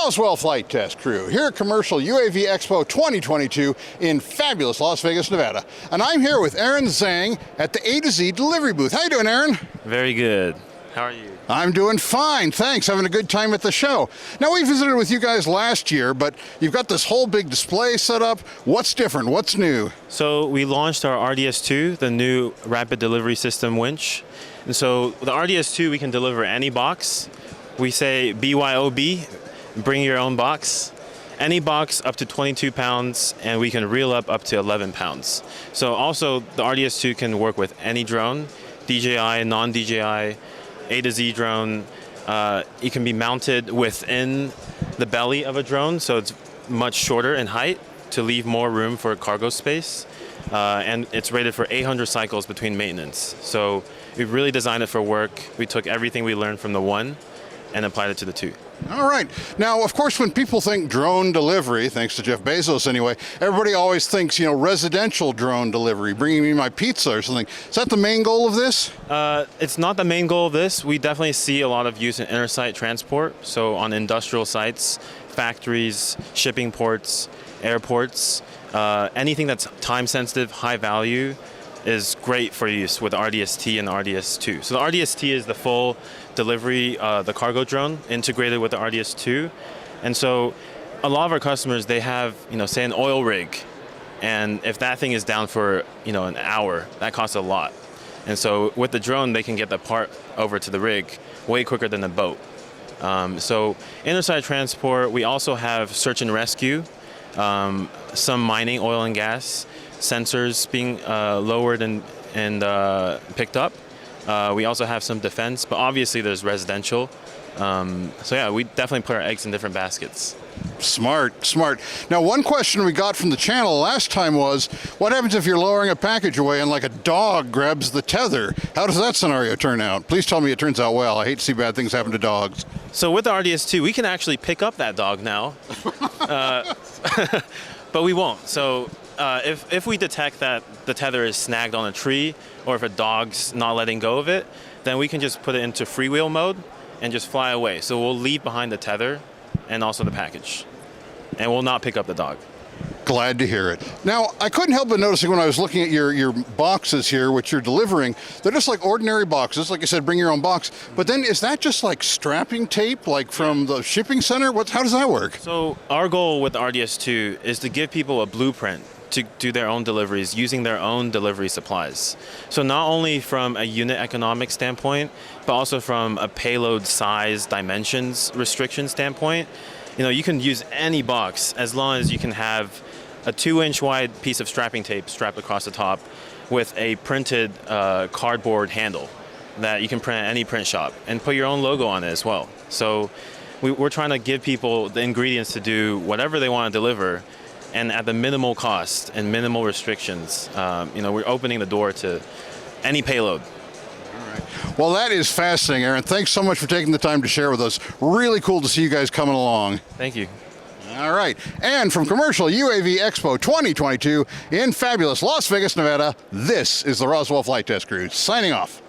Roswell Flight Test Crew, here at Commercial UAV Expo 2022 in fabulous Las Vegas, Nevada. And I'm here with Aaron Zhang at the A to Z delivery booth. How you doing, Aaron? Very good. How are you? I'm doing fine, thanks. Having a good time at the show. Now, we visited with you guys last year, but you've got this whole big display set up. What's different? What's new? So we launched our RDS2, the new rapid delivery system winch. And so the RDS2, we can deliver any box. We say BYOB, bring your own box. Any box up to 22 pounds, and we can reel up to 11 pounds. So also the RDS2 can work with any drone, DJI, non-DJI, A to Z drone. It can be mounted within the belly of a drone, so it's much shorter in height to leave more room for cargo space. And it's rated for 800 cycles between maintenance. So we really designed it for work. We took everything we learned from the one and applied it to the two. All right. Now, of course, when people think drone delivery, thanks to Jeff Bezos anyway, everybody always thinks, residential drone delivery, bringing me my pizza or something. Is that the main goal of this? It's not the main goal of this. We definitely see a lot of use in intersite transport. So on industrial sites, factories, shipping ports, airports, anything that's time sensitive, high value is great for use with RDS-T and RDS-2. So the RDS-T is the full delivery, the cargo drone integrated with the RDS-2. And so a lot of our customers, they have, say an oil rig. And if that thing is down for, an hour, that costs a lot. And so with the drone, they can get the part over to the rig way quicker than the boat. So intersite transport, we also have search and rescue, some mining, oil and gas, sensors being lowered and picked up. We also have some defense, but obviously there's residential. So yeah, we definitely put our eggs in different baskets. Smart, smart. Now, one question we got from the channel last time was, what happens if you're lowering a package away and like a dog grabs the tether? How does that scenario turn out? Please tell me it turns out well. I hate to see bad things happen to dogs. So with the RDS2, we can actually pick up that dog now, but we won't. So if we detect that the tether is snagged on a tree, or if a dog's not letting go of it, then we can just put it into freewheel mode and just fly away. So we'll leave behind the tether and also the package, and we'll not pick up the dog. Glad to hear it. Now, I couldn't help but noticing when I was looking at your boxes here, which you're delivering, they're just like ordinary boxes. Like I said, bring your own box. But then is that just like strapping tape, like from the shipping center? How does that work? So our goal with the RDS2 is to give people a blueprint to do their own deliveries using their own delivery supplies. So not only from a unit economic standpoint, but also from a payload size, dimensions, restriction standpoint. You can use any box as long as you can have a 2-inch wide piece of strapping tape strapped across the top with a printed cardboard handle that you can print at any print shop and put your own logo on it as well. So we're trying to give people the ingredients to do whatever they want to deliver, and at the minimal cost and minimal restrictions. We're opening the door to any payload. All right. Well, that is fascinating, Aaron. Thanks so much for taking the time to share with us. Really cool to see you guys coming along. Thank you. All right. And from Commercial UAV Expo 2022 in fabulous Las Vegas, Nevada, this is the Roswell Flight Test Crew signing off.